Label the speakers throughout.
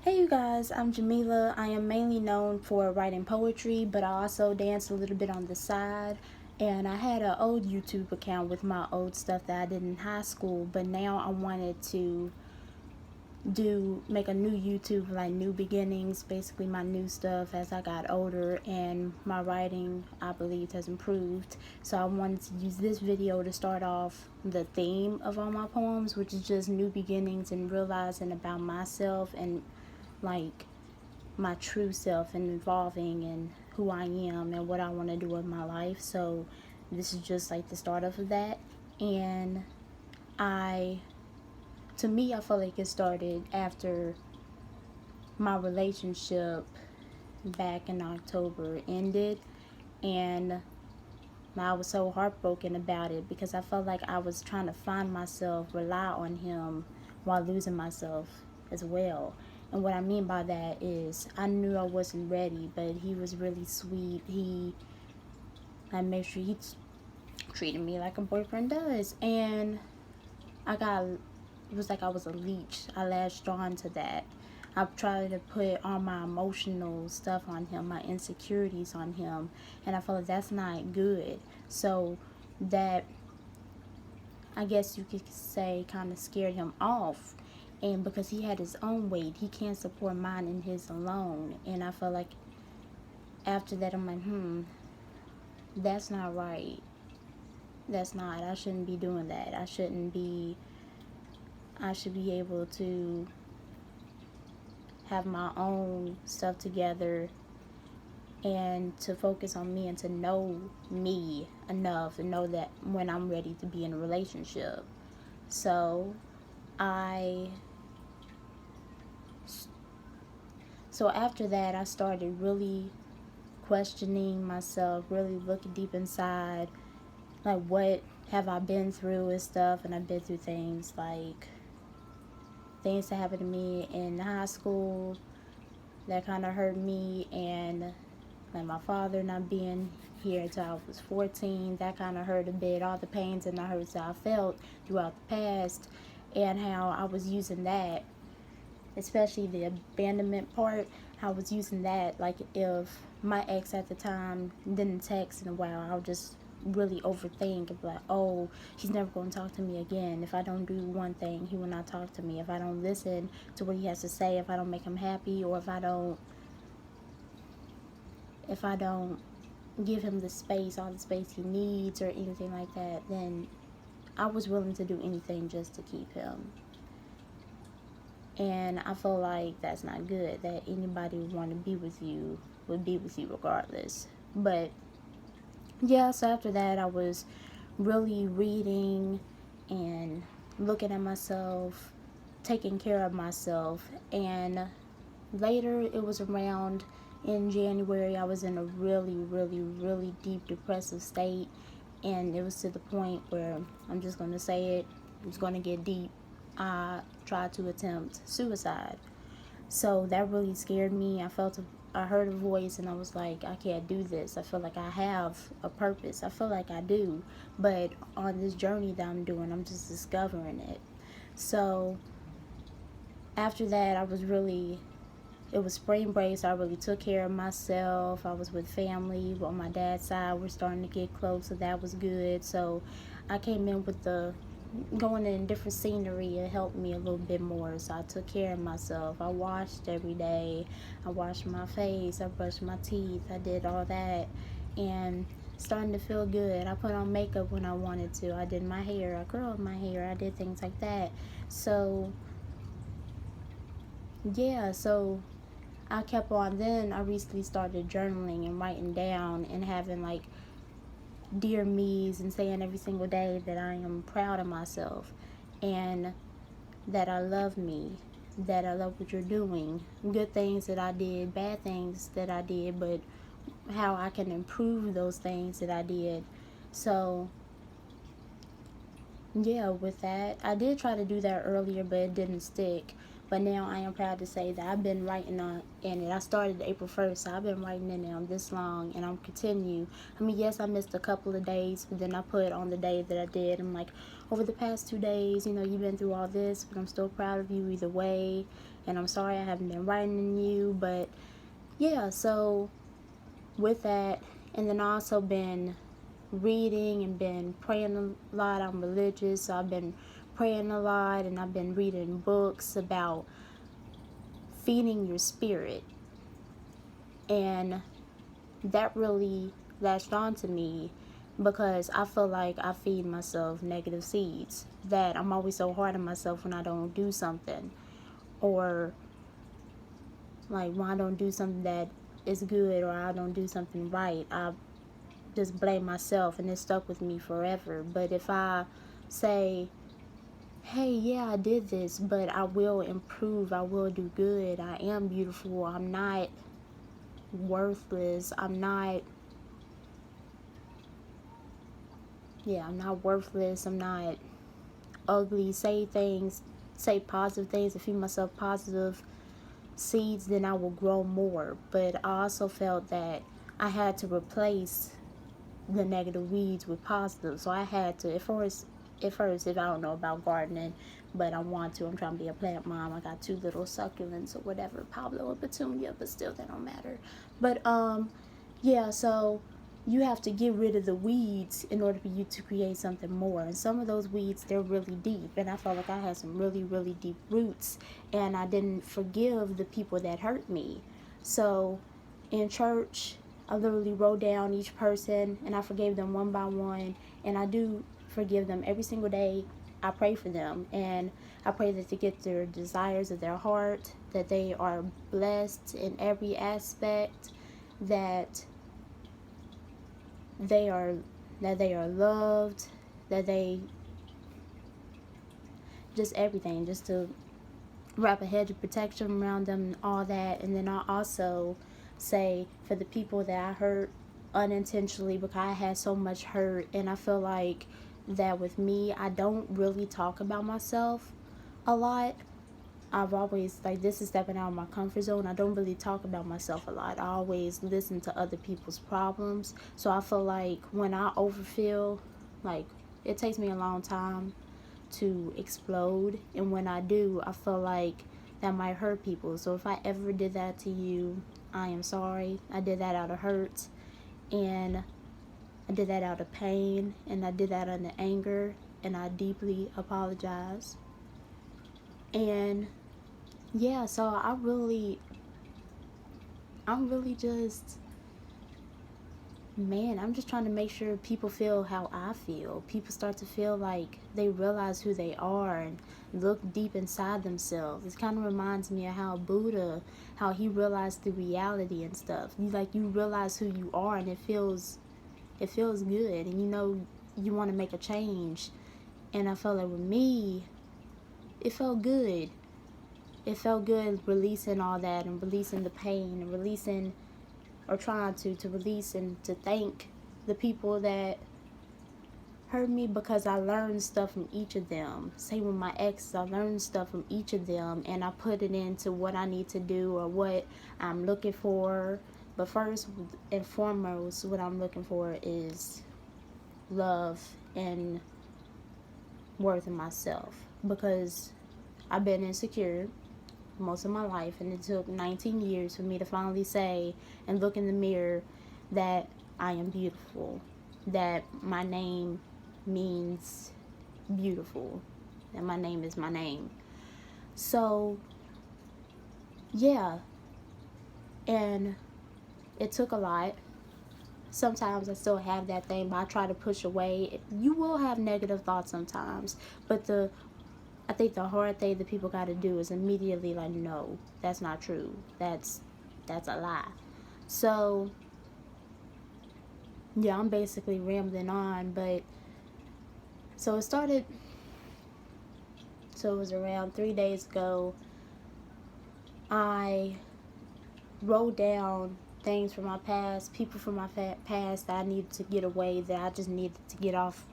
Speaker 1: Hey you guys, I'm Jamila. I am mainly known for writing poetry, but I also dance a little bit on the side. And I had an old YouTube account with my old stuff that I did in high school, but now I wanted to make a new YouTube, like new beginnings, basically my new stuff as I got older and my writing, I believe, has improved. So I wanted to use this video to start off the theme of all my poems, which is just new beginnings and realizing about myself and like my true self and evolving and who I am and what I want to do with my life. So this is just like the start of that. And I to me, I feel like it started after my relationship back in October ended, and I was so heartbroken about it because I felt like I was trying to find myself, rely on him while losing myself as well. And what I mean by that is I knew I wasn't ready, but he was really sweet. I made sure he treated me like a boyfriend does, and it was like I was a leech. I latched on to that. I tried to put all my emotional stuff on him, my insecurities on him, and I felt like that's not good. So that, I guess you could say, kind of scared him off. And because he had his own weight, he can't support mine in his alone. And I felt like after that, I'm like, that's not right. That's not. I shouldn't be doing that. I should be able to have my own stuff together and to focus on me and to know me enough to know that when I'm ready to be in a relationship. So I so after that I started really questioning myself, really looking deep inside, like what have I been through and stuff. And I've been through things like things that happened to me in high school that kind of hurt me, and like my father not being here until I was 14, that kind of hurt a bit. All the pains and the hurts that I felt throughout the past, and how I was using that, especially the abandonment part, I was using that. Like if my ex at the time didn't text in a while, I would just really overthink and be like, oh, he's never going to talk to me again. If I don't do one thing, he will not talk to me. If I don't listen to what he has to say, if I don't make him happy, or if I don't give him the space, all the space he needs, or anything like that, then I was willing to do anything just to keep him. And I feel like that's not good, that anybody would want to be with you would be with you regardless. But yeah, so after that I was really reading and looking at myself, taking care of myself. And later, it was around in January, I was in a really, really, really deep depressive state. And it was to the point where, I'm just going to say it was going to get deep. I tried to attempt suicide. So that really scared me. I heard a voice and I was like, I can't do this. I feel like I have a purpose. I feel like I do. But on this journey that I'm doing, I'm just discovering it. So after that, it was spring break, so I really took care of myself. I was with family on my dad's side. We're starting to get close, so that was good. So I came in with the going in different scenery. It helped me a little bit more, so I took care of myself. I washed every day. I washed my face. I brushed my teeth. I did all that, and starting to feel good. I put on makeup when I wanted to. I did my hair. I curled my hair. I did things like that. So yeah, so I kept on. Then I recently started journaling and writing down and having like dear me's and saying every single day that I am proud of myself and that I love me, that I love what you're doing. Good things that I did, bad things that I did, but how I can improve those things that I did. So yeah, with that, I did try to do that earlier, but it didn't stick. But now I am proud to say that I've been writing in it. I started April 1st, so I've been writing in it this long, and I'm continue. I mean, yes, I missed a couple of days, but then I put on the day that I did. I'm like, over the past 2 days, you've been through all this, but I'm still proud of you either way. And I'm sorry I haven't been writing in you, but yeah, so with that, and then I also been reading and been praying a lot. I'm religious, so I've been praying a lot, and I've been reading books about feeding your spirit, and that really latched on to me because I feel like I feed myself negative seeds, that I'm always so hard on myself when I don't do something, or like when I don't do something that is good, or I don't do something right. I just blame myself, and it stuck with me forever. But if I say, hey, yeah, I did this, but I will improve, I will do good, I am beautiful, I'm not worthless, I'm not worthless, I'm not ugly, say positive things, and feed myself positive seeds, then I will grow more. But I also felt that I had to replace the negative weeds with positive. So I had to, if I don't know about gardening, but I want to. I'm trying to be a plant mom. I got 2 little succulents or whatever, Pablo or Petunia, but still that don't matter. But yeah, so you have to get rid of the weeds in order for you to create something more. And some of those weeds, they're really deep, and I felt like I had some really, really deep roots, and I didn't forgive the people that hurt me. So in church, I literally wrote down each person, and I forgave them one by one, and I do forgive them every single day. I pray for them, and I pray that they get their desires of their heart, that they are blessed in every aspect, that they are loved, that they just everything, just to wrap a hedge of protection around them and all that. And then I also say for the people that I hurt unintentionally, because I had so much hurt, and I feel like that with me, I don't really talk about myself a lot. I've always, like, this is stepping out of my comfort zone. I don't really talk about myself a lot. I always listen to other people's problems. So I feel like when I overfeel, like, it takes me a long time to explode, and when I do, I feel like that might hurt people. So if I ever did that to you, I am sorry. I did that out of hurt, and I did that out of pain, and I did that under anger, and I deeply apologize. And yeah, so I'm really just, man, I'm just trying to make sure people feel how I feel. People start to feel like they realize who they are and look deep inside themselves. It kind of reminds me of how Buddha, how he realized the reality and stuff. You realize who you are, and it feels good, and you want to make a change. And I felt like with me, it felt good. It felt good releasing all that, and releasing the pain, and releasing, or trying to release, and to thank the people that hurt me, because I learned stuff from each of them. Same with my exes, I learned stuff from each of them, and I put it into what I need to do, or what I'm looking for. But first and foremost, what I'm looking for is love and worth in myself, because I've been insecure most of my life, and it took 19 years for me to finally say and look in the mirror that I am beautiful, that my name means beautiful, that my name is my name. So yeah, and it took a lot. Sometimes I still have that thing, but I try to push away. You will have negative thoughts sometimes, but I think the hard thing that people got to do is immediately, like, no, that's not true. That's a lie. So yeah, I'm basically rambling on, but so it started. So it was around 3 days ago. I wrote down things from my past, people from my past that I needed to get away, that I just needed to get off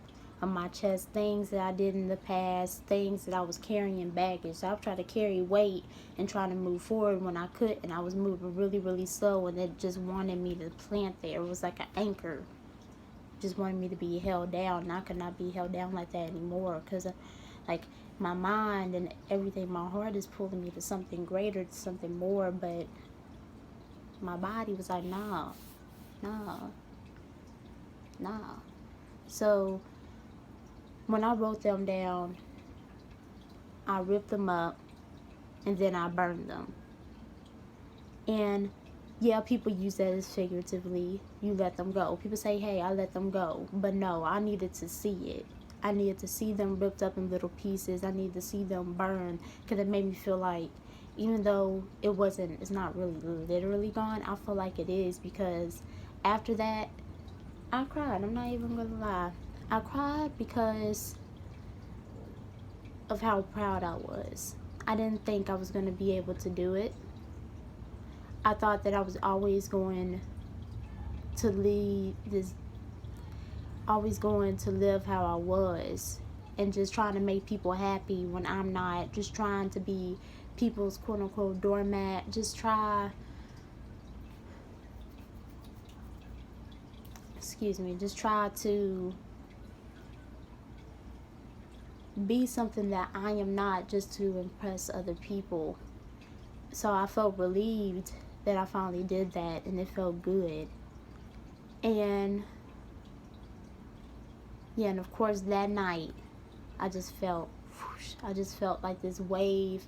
Speaker 1: on my chest, things that I did in the past, things that I was carrying baggage. So I tried to carry weight and trying to move forward when I could, and I was moving really, really slow, and it just wanted me to plant there. It was like an anchor, just wanted me to be held down, and I could not be held down like that anymore, because like my mind and everything, my heart is pulling me to something greater, to something more, but my body was like, nah, nah, nah. So when I wrote them down, I ripped them up and then I burned them. And yeah, people use that as figuratively. You let them go. People say, hey, I let them go. But no, I needed to see it. I needed to see them ripped up in little pieces. I needed to see them burn, because it made me feel like, even though it's not really literally gone, I feel like it is, because after that, I cried. I'm not even gonna lie. I cried because of how proud I was. I didn't think I was gonna be able to do it. I thought that I was always going to live how I was, and just trying to make people happy when I'm not, just trying to be people's quote unquote doormat, just try to be something that I am not, just to impress other people. So I felt relieved that I finally did that, and it felt good. And yeah, and of course that night I just felt like this wave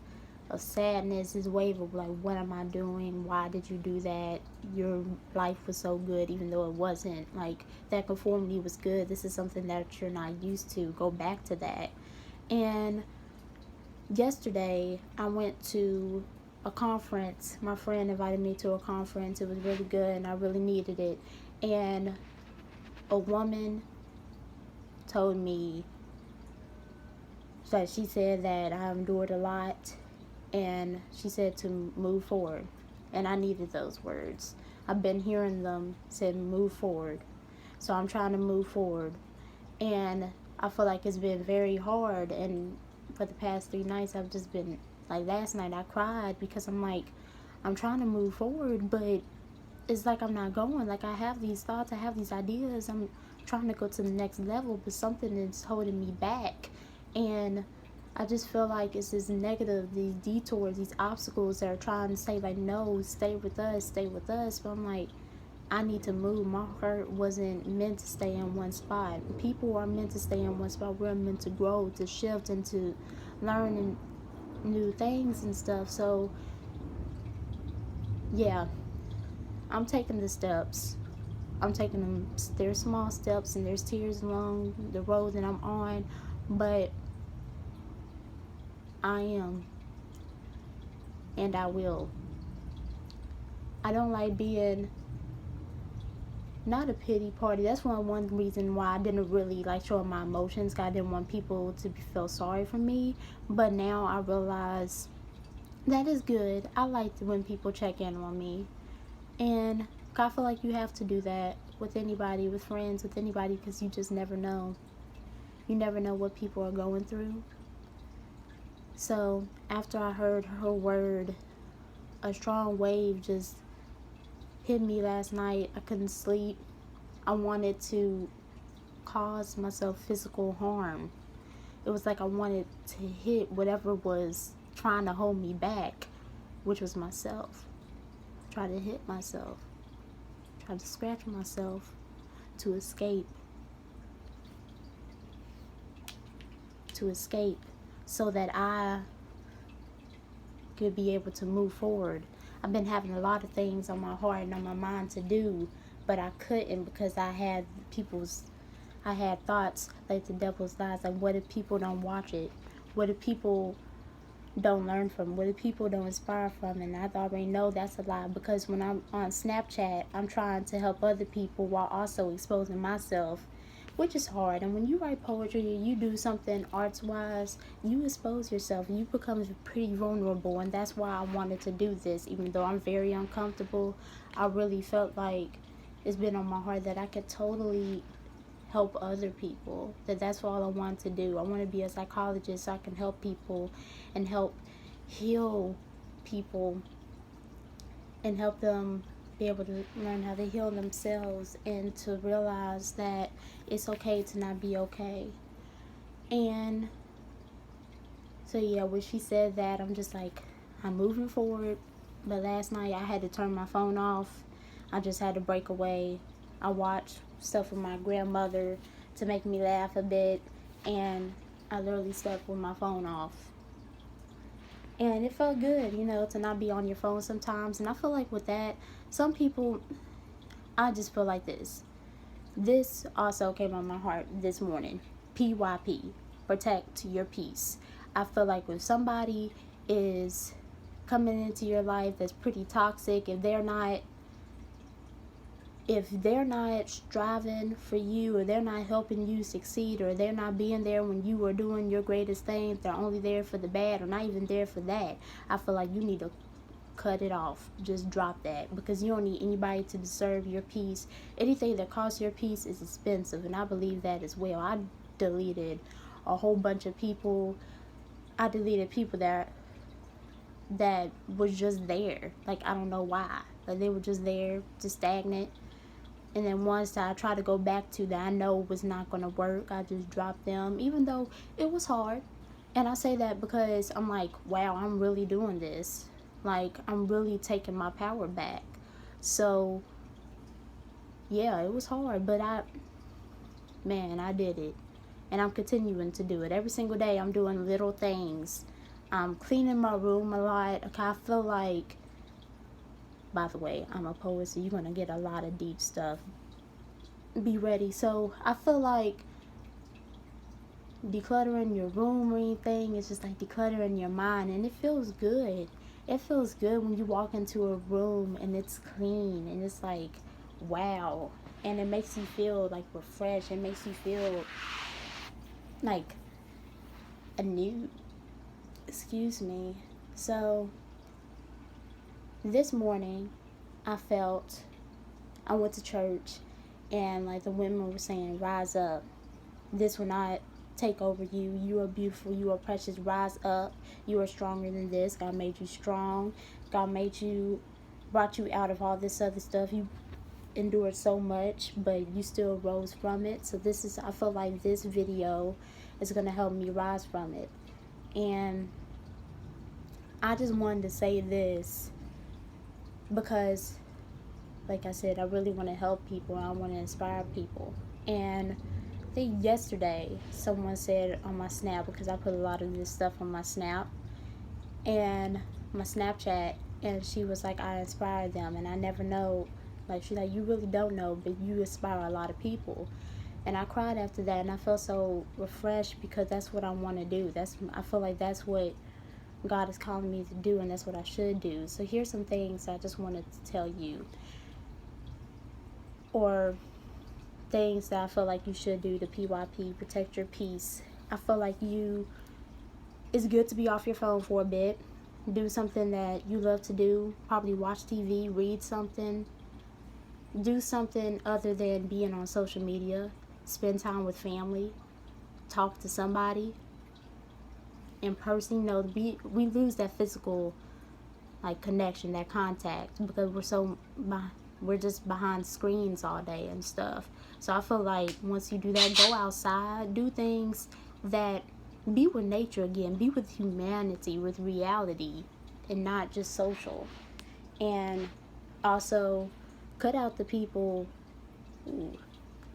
Speaker 1: of sadness, this wave of like, what am I doing? Why did you do that? Your life was so good, even though it wasn't. Like, that conformity was good. This is something that you're not used to. Go back to that. And yesterday I went to a conference. My friend invited me to a conference. It was really good and I really needed it. And a woman told me that she said that I endured a lot, and she said to move forward. And I needed those words. I've been hearing them say move forward. So I'm trying to move forward. And I feel like it's been very hard, and for the past 3 nights I've just been like, last night I cried because I'm like, I'm trying to move forward, but it's like I'm not going. Like, I have these thoughts, I have these ideas, I'm trying to go to the next level, but something is holding me back. And I just feel like it's this negative, these detours, these obstacles that are trying to say like, no, stay with us. But I'm like, I need to move. My heart wasn't meant to stay in one spot. People are meant to stay in one spot. We're meant to grow, to shift, and to learn new things and stuff. So yeah, I'm taking the steps. I'm taking them. There's small steps and there's tears along the road that I'm on, but I am, and I will. I don't like being not a pity party. That's one reason why I didn't really like showing my emotions, because I didn't want people to feel sorry for me. But now I realize that is good. I like when people check in on me, and I feel like you have to do that with anybody, with friends, with anybody, because you just never know. You never know what people are going through. So after I heard her word, a strong wave just hit me last night. I couldn't sleep. I wanted to cause myself physical harm. It was like I wanted to hit whatever was trying to hold me back, which was myself. Try to hit myself. Try to scratch myself to escape. So that I could be able to move forward. I've been having a lot of things on my heart and on my mind to do, but I couldn't, because I had thoughts like the devil's lies, like, what if people don't watch it? What if people don't learn from? What if people don't inspire from? And I already know that's a lie, because when I'm on Snapchat, I'm trying to help other people while also exposing myself, which is hard. And when you write poetry, you do something arts-wise, you expose yourself, you become pretty vulnerable, and that's why I wanted to do this. Even though I'm very uncomfortable, I really felt like it's been on my heart that I could totally help other people. That's all I want to do. I want to be a psychologist so I can help people and help heal people and help them be able to learn how to heal themselves and to realize that it's okay to not be okay. And so yeah, when she said that, I'm just like, I'm moving forward. But last night I had to turn my phone off. I just had to break away. I watched stuff with my grandmother to make me laugh a bit, and I literally slept with my phone off. And it felt good, to not be on your phone sometimes. And I feel like with that, some people, I just feel like this. This also came on my heart this morning. PYP, protect your peace. I feel like when somebody is coming into your life that's pretty toxic, if they're not striving for you, or they're not helping you succeed, or they're not being there when you are doing your greatest things, they're only there for the bad or not even there for that, I feel like you need to cut it off. Just drop that, because you don't need anybody to deserve your peace. Anything that costs your peace is expensive, and I believe that as well. I deleted a whole bunch of people. I deleted people that was just there. Like, I don't know why. Like, they were just there, just stagnant. And then ones that I try to go back to that I know was not going to work, I just dropped them, even though it was hard. And I say that because I'm like, wow, I'm really doing this. Like, I'm really taking my power back. So, yeah, it was hard, but I did it. And I'm continuing to do it. Every single day I'm doing little things. I'm cleaning my room a lot. Okay, I feel like, by the way, I'm a poet, so you're going to get a lot of deep stuff. Be ready. So I feel like decluttering your room or anything is just like decluttering your mind, and it feels good. It feels good when you walk into a room and it's clean and it's like, wow. And it makes you feel like refreshed. It makes you feel like anew. Excuse me. So this morning I went to church, and like the women were saying, rise up. This will not take over you. You are beautiful. You are precious. Rise up. You are stronger than this. God made you strong. God brought you out of all this other stuff. You endured so much, but you still rose from it. So I feel like this video is going to help me rise from it. And I just wanted to say this because, like I said, I really want to help people. I want to inspire people. And I think yesterday someone said on my Snap, because I put a lot of this stuff on my Snap and my Snapchat, and she was like, I inspire them. And I never know, like, she's like, you really don't know, but you inspire a lot of people. And I cried after that, and I felt so refreshed, because that's what I want to do. I feel like that's what God is calling me to do, and that's what I should do. So here's some things I just wanted to tell you, or things that I feel like you should do to PYP, protect your peace. I feel like it's good to be off your phone for a bit. Do something that you love to do. Probably watch TV, read something. Do something other than being on social media. Spend time with family. Talk to somebody in person. We lose that physical like connection, that contact, because we're just behind screens all day and stuff. So I feel like once you do that, go outside, do things that, be with nature again, be with humanity, with reality, and not just social. And also cut out the people,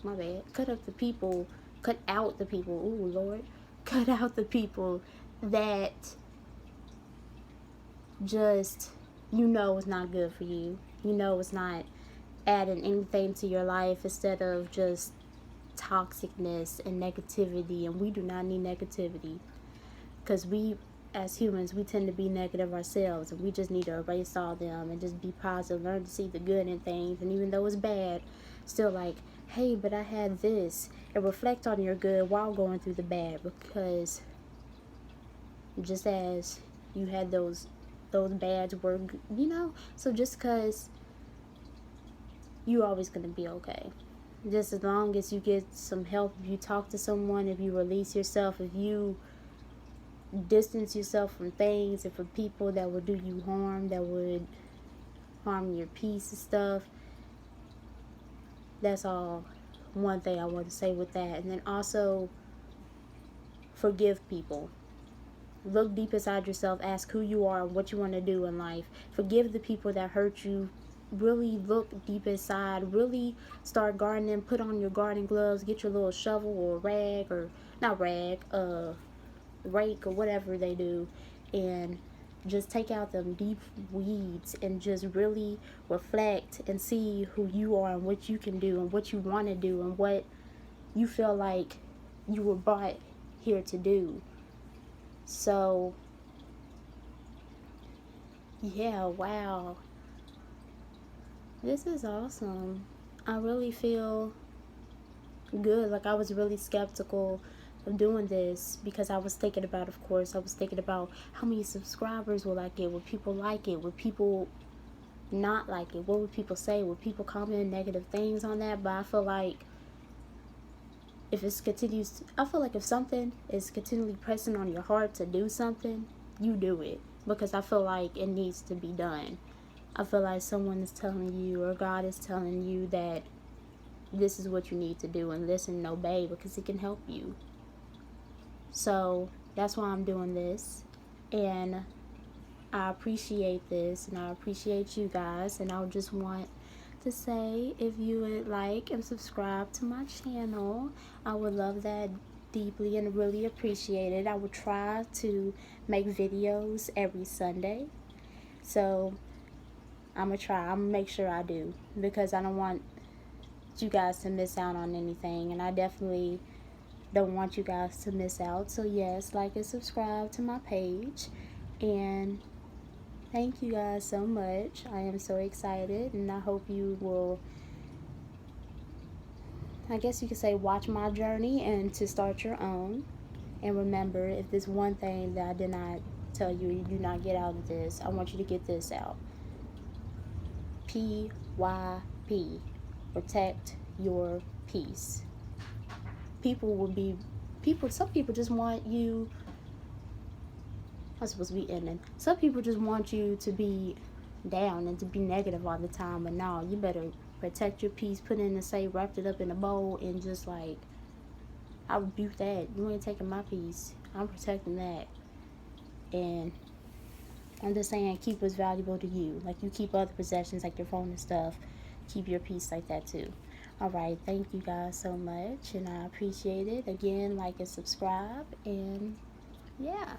Speaker 1: my bad, cut out the people, cut out the people that just, it's not good for you. It's not adding anything to your life, instead of just toxicness and negativity. And we do not need negativity, because we as humans, we tend to be negative ourselves, and we just need to erase all them and just be positive, learn to see the good in things. And even though it's bad, still like, hey, but I had this, and reflect on your good while going through the bad, because just as you had those bads were, so just because, you always going to be okay. just as long as you get some help, if you talk to someone, if you release yourself, if you distance yourself from things and from people that would do you harm, that would harm your peace and stuff. That's all one thing I want to say with that. And then also forgive people. Look deep inside yourself, ask who you are and what you want to do in life. Forgive the people that hurt you. Really look deep inside. Really start gardening. Put on your garden gloves. Get your little shovel or rag, or not rag, rake or whatever they do, and just take out them deep weeds and just really reflect and see who you are and what you can do and what you want to do and what you feel like you were brought here to do. So yeah, wow, this is awesome. I really feel good. Like, I was really skeptical of doing this because I was thinking about, of course, I was thinking about how many subscribers will I get? Would people like it? Would people not like it? What would people say? Would people comment negative things on that? But I feel like if it's continues, I feel like if something is continually pressing on your heart to do something, you do it, because I feel like it needs to be done. I feel like someone is telling you, or God is telling you, that this is what you need to do, and listen and obey, because it can help you. So that's why I'm doing this, and I appreciate this, and I appreciate you guys, and I just want to say, if you would like and subscribe to my channel, I would love that deeply and really appreciate it. I will try to make videos every Sunday, so I'm gonna make sure I do, because I don't want you guys to miss out on anything, and I definitely don't want you guys to miss out. So yes, like and subscribe to my page, and thank you guys so much. I am so excited, and I hope you will, I guess you could say, watch my journey and to start your own. And remember, if there's one thing that I did not tell you, you do not get out of this, I want you to get this out. PYP. Protect your peace. Some people just want you, I'm supposed to be ending. Some people just want you to be down and to be negative all the time, but no, you better protect your peace, put it in the safe, wrapped it up in a bowl, and just like, I rebuke that. You ain't taking my peace. I'm protecting that. And I'm just saying, keep what's valuable to you. Like you keep other possessions like your phone and stuff. Keep your peace like that too. Alright, thank you guys so much, and I appreciate it. Again, like and subscribe, and yeah.